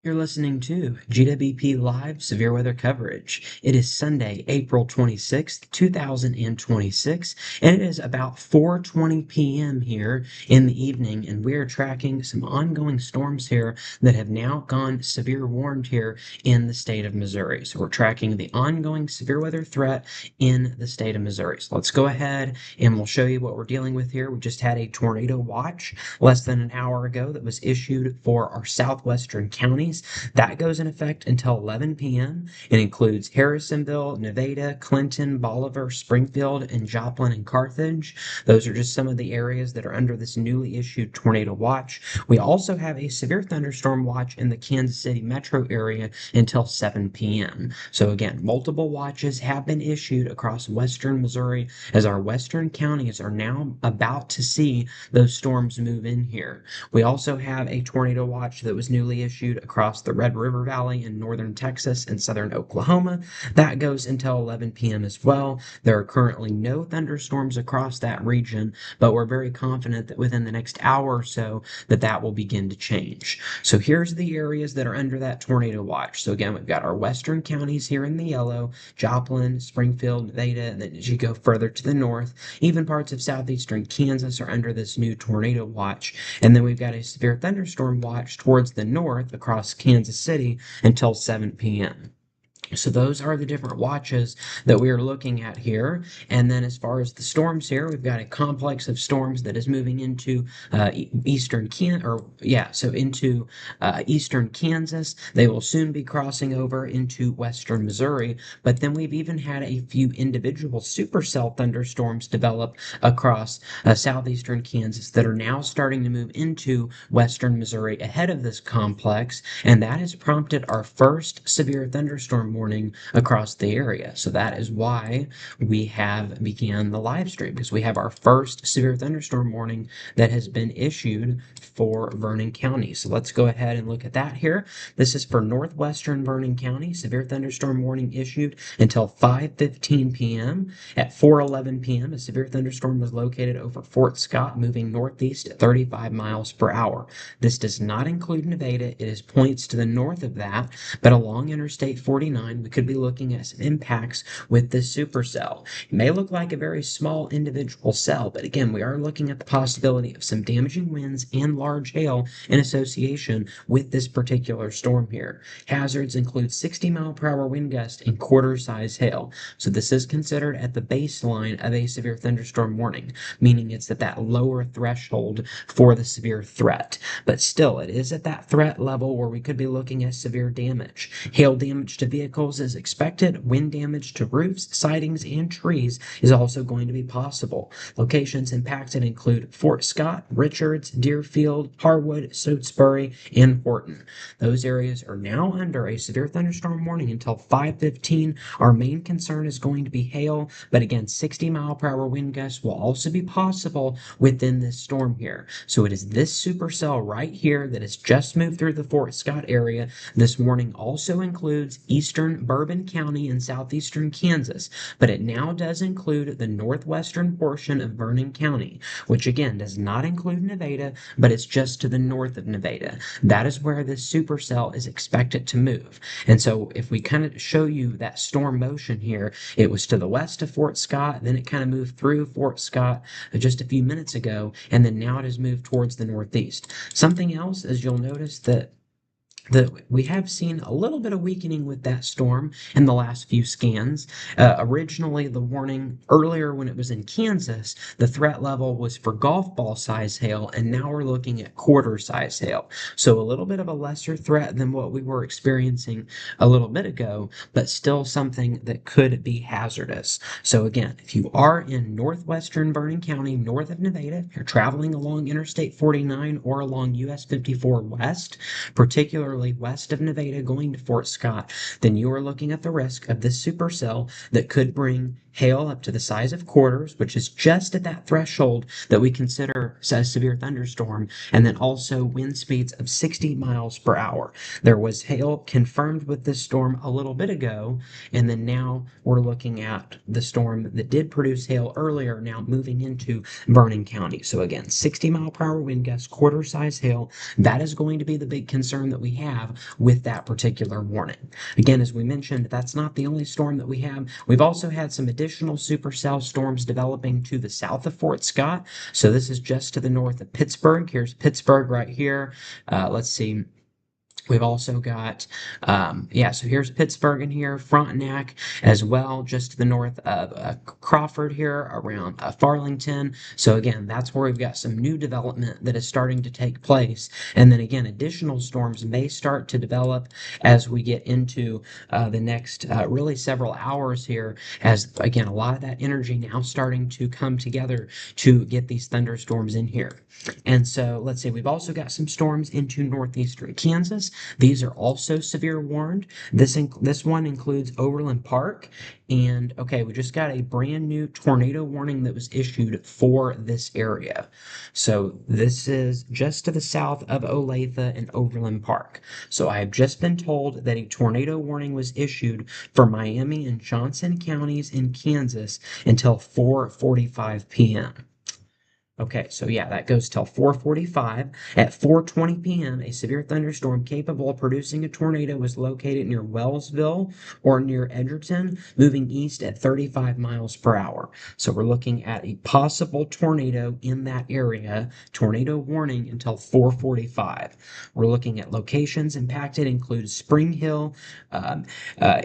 You're listening to GWP Live Severe Weather Coverage. It is Sunday, April 26th, 2026, and it is about 4:20 p.m. here in the evening, and we are tracking some ongoing storms here that have now gone severe warned here in the state of Missouri. So we're tracking the ongoing severe weather threat in the state of Missouri. So let's go ahead and we'll show you what we're dealing with here. We just had a tornado watch less than an hour ago that was issued for our southwestern counties. That goes in effect until 11 p.m. It includes Harrisonville, Nevada, Clinton, Bolivar, Springfield, and Joplin and Carthage. Those are just some of the areas that are under this newly issued tornado watch. We also have a severe thunderstorm watch in the Kansas City metro area until 7 p.m. So again, multiple watches have been issued across western Missouri as our western counties are now about to see those storms move in here. We also have a tornado watch that was newly issued across the Red River Valley in northern Texas and southern Oklahoma. That goes until 11 p.m. as well. There are currently no thunderstorms across that region, but we're very confident that within the next hour or so that will begin to change. So here's the areas that are under that tornado watch. So again, we've got our western counties here in the yellow, Joplin, Springfield, Nevada, and then as you go further to the north, even parts of southeastern Kansas are under this new tornado watch. And then we've got a severe thunderstorm watch towards the north across Kansas City until 7 p.m. So those are the different watches that we are looking at here. And then as far as the storms here, we've got a complex of storms that is moving into eastern eastern Kansas. They will soon be crossing over into western Missouri. But then we've even had a few individual supercell thunderstorms develop across southeastern Kansas that are now starting to move into western Missouri ahead of this complex. And that has prompted our first severe thunderstorm warning across the area. So that is why we have began the live stream, because we have our first severe thunderstorm warning that has been issued for Vernon County. So let's go ahead and look at that here. This is for northwestern Vernon County. Severe thunderstorm warning issued until 5:15 p.m. At 4:11 p.m., a severe thunderstorm was located over Fort Scott, moving northeast at 35 miles per hour. This does not include Nevada. It is points to the north of that, but along Interstate 49, we could be looking at some impacts with this supercell. It may look like a very small individual cell, but again, we are looking at the possibility of some damaging winds and large hail in association with this particular storm here. Hazards include 60-mile-per-hour wind gusts and quarter-size hail. So this is considered at the baseline of a severe thunderstorm warning, meaning it's at that lower threshold for the severe threat. But still, it is at that threat level where we could be looking at severe damage. Hail damage to vehicles is expected. Wind damage to roofs, sidings, and trees is also going to be possible. Locations impacted include Fort Scott, Richards, Deerfield, Harwood, Stotesbury, and Horton. Those areas are now under a severe thunderstorm warning until 5:15. Our main concern is going to be hail, but again, 60-mile-per-hour wind gusts will also be possible within this storm here. So it is this supercell right here that has just moved through the Fort Scott area. This warning also includes eastern Bourbon County in southeastern Kansas, but it now does include the northwestern portion of Vernon County, which again does not include Nevada, but it's just to the north of Nevada. That is where this supercell is expected to move. And so if we kind of show you that storm motion here, it was to the west of Fort Scott, then it kind of moved through Fort Scott just a few minutes ago, and then now it has moved towards the northeast. Something else is you'll notice that we have seen a little bit of weakening with that storm in the last few scans. Originally, the warning earlier when it was in Kansas, the threat level was for golf ball size hail, and now we're looking at quarter size hail. So a little bit of a lesser threat than what we were experiencing a little bit ago, but still something that could be hazardous. So again, if you are in northwestern Vernon County, north of Nevada, if you're traveling along Interstate 49 or along US 54 west, particularly west of Nevada going to Fort Scott, then you are looking at the risk of this supercell that could bring hail up to the size of quarters, which is just at that threshold that we consider a severe thunderstorm, and then also wind speeds of 60 miles per hour. There was hail confirmed with this storm a little bit ago, and then now we're looking at the storm that did produce hail earlier now moving into Vernon County. So again, 60-mile-per-hour wind gusts, quarter size hail, that is going to be the big concern that we have with that particular warning. Again, as we mentioned, that's not the only storm that we have. We've also had some additional supercell storms developing to the south of Fort Scott. So this is just to the north of Pittsburgh. Here's Pittsburgh right here. Let's see. We've also got, yeah, so here's Pittsburgh in here, Frontenac as well, just to the north of Crawford here around Farlington. So again, that's where we've got some new development that is starting to take place. And then again, additional storms may start to develop as we get into the next really several hours here, as again, a lot of that energy now starting to come together to get these thunderstorms in here. And so let's see, we've also got some storms into northeastern Kansas. These are also severe warned. This one includes Overland Park. And okay, we just got a brand new tornado warning that was issued for this area. So this is just to the south of Olathe and Overland Park. So I have just been told that a tornado warning was issued for Miami and Johnson counties in Kansas until 4:45 p.m. Okay, so yeah, that goes till 4:45. At 4:20 p.m., a severe thunderstorm capable of producing a tornado was located near Wellsville or near Edgerton, moving east at 35 miles per hour. So we're looking at a possible tornado in that area, tornado warning until 4:45. We're looking at locations impacted include Spring Hill, um, uh,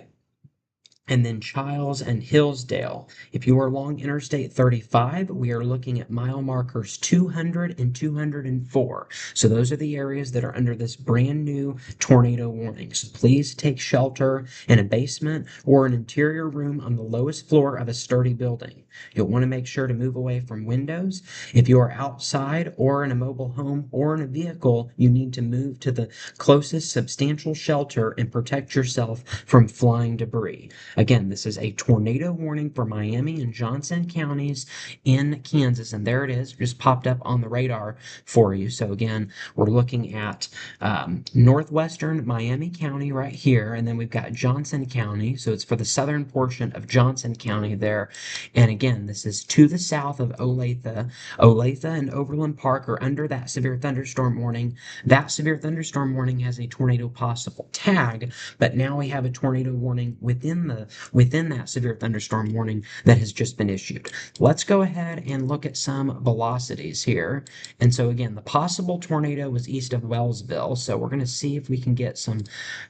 and then Childs and Hillsdale. If you are along Interstate 35, we are looking at mile markers 200 and 204. So those are the areas that are under this brand new tornado warning. So please take shelter in a basement or an interior room on the lowest floor of a sturdy building. You'll want to make sure to move away from windows. If you are outside or in a mobile home or in a vehicle, you need to move to the closest substantial shelter and protect yourself from flying debris. Again, this is a tornado warning for Miami and Johnson counties in Kansas, and there it is, just popped up on the radar for you. So again, we're looking at northwestern Miami County right here, and then we've got Johnson County, so it's for the southern portion of Johnson County there. And again, this is to the south of Olathe. Olathe and Overland Park are under that severe thunderstorm warning. That severe thunderstorm warning has a tornado possible tag, but now we have a tornado warning within that severe thunderstorm warning that has just been issued. Let's go ahead and look at some velocities here. And so again, the possible tornado was east of Wellsville. So we're going to see if we can get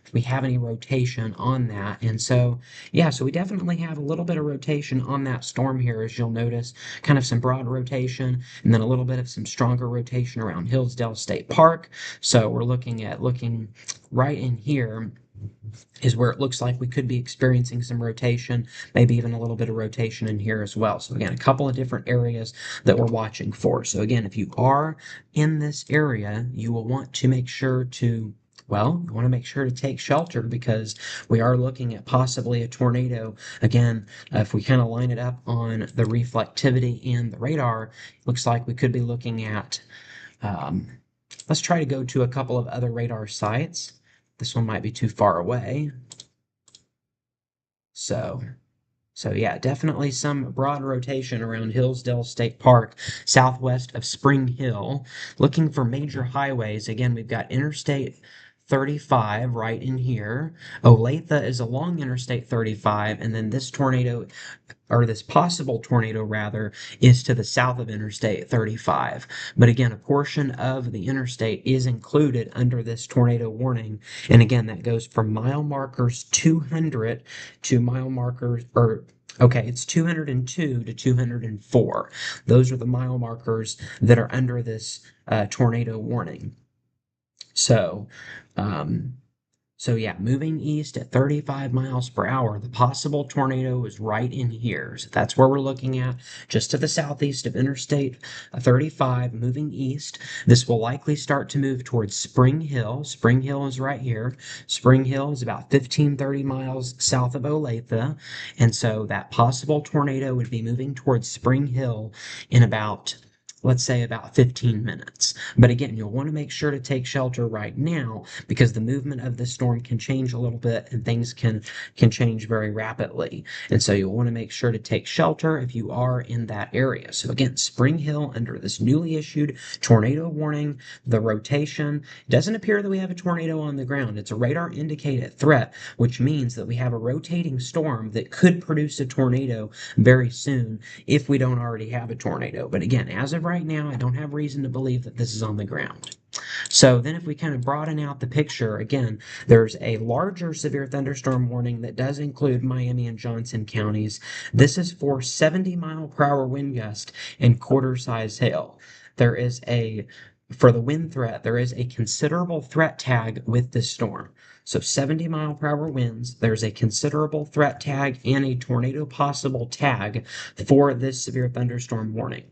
if we have any rotation on that. And so, yeah, so we definitely have a little bit of rotation on that storm here, as you'll notice, kind of some broad rotation, and then a little bit of some stronger rotation around Hillsdale State Park. So we're looking right in here is where it looks like we could be experiencing some rotation, maybe even a little bit of rotation in here as well. So again, a couple of different areas that we're watching for. So again, if you are in this area, you will want to make sure to you want to make sure to take shelter because we are looking at possibly a tornado. Again, if we kind of line it up on the reflectivity and the radar, looks like we could be looking at, let's try to go to a couple of other radar sites. This one might be too far away. So yeah, definitely some broad rotation around Hillsdale State Park, southwest of Spring Hill. Looking for major highways. Again, we've got Interstate 35 right in here. Olathe is along Interstate 35, and then this tornado, or this possible tornado rather, is to the south of Interstate 35. But again, a portion of the interstate is included under this tornado warning. And again, that goes from mile markers 200 to mile markers, okay, it's 202 to 204. Those are the mile markers that are under this tornado warning. So, um, so yeah, moving east at 35 miles per hour, the possible tornado is right in here. So that's where we're looking at, just to the southeast of Interstate 35, moving east. This will likely start to move towards Spring Hill. Spring Hill is right here. Spring Hill is about 15-30 miles south of Olathe. And so that possible tornado would be moving towards Spring Hill in about let's say about 15 minutes. But again, you'll want to make sure to take shelter right now because the movement of the storm can change a little bit and things can change very rapidly. And so you'll want to make sure to take shelter if you are in that area. So again, Spring Hill under this newly issued tornado warning, the rotation. It doesn't appear that we have a tornado on the ground. It's a radar indicated threat, which means that we have a rotating storm that could produce a tornado very soon if we don't already have a tornado. But again, as of right now, I don't have reason to believe that this is on the ground. So then if we kind of broaden out the picture, again, there's a larger severe thunderstorm warning that does include Miami and Johnson counties. This is for 70-mile-per-hour wind gust and quarter-size hail. There is a For the wind threat, there is a considerable threat tag with this storm. So 70-mile-per-hour winds, there's a considerable threat tag and a tornado possible tag for this severe thunderstorm warning.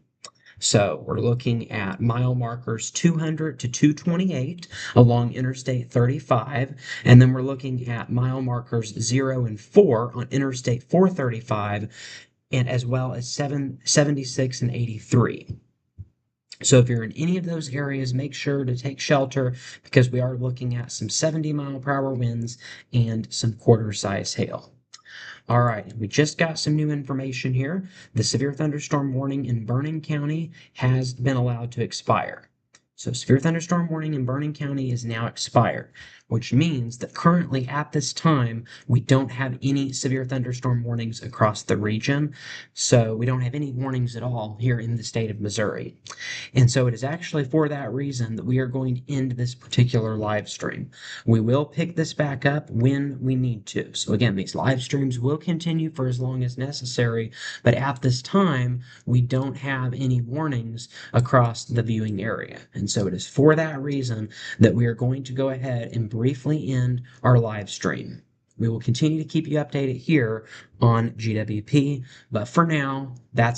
So we're looking at mile markers 200 to 228 along Interstate 35, and then we're looking at mile markers 0 and 4 on Interstate 435, and as well as 76 and 83. So if you're in any of those areas, make sure to take shelter because we are looking at some 70-mile-per-hour winds and some quarter-size hail. All right, we just got some new information here. The severe thunderstorm warning in Vernon County has been allowed to expire. So severe thunderstorm warning in Vernon County is now expired, which means that currently at this time, we don't have any severe thunderstorm warnings across the region. So we don't have any warnings at all here in the state of Missouri. And so it is actually for that reason that we are going to end this particular live stream. We will pick this back up when we need to. So again, these live streams will continue for as long as necessary, but at this time, we don't have any warnings across the viewing area. And so it is for that reason that we are going to go ahead and briefly end our live stream. We will continue to keep you updated here on GWP, but for now, that's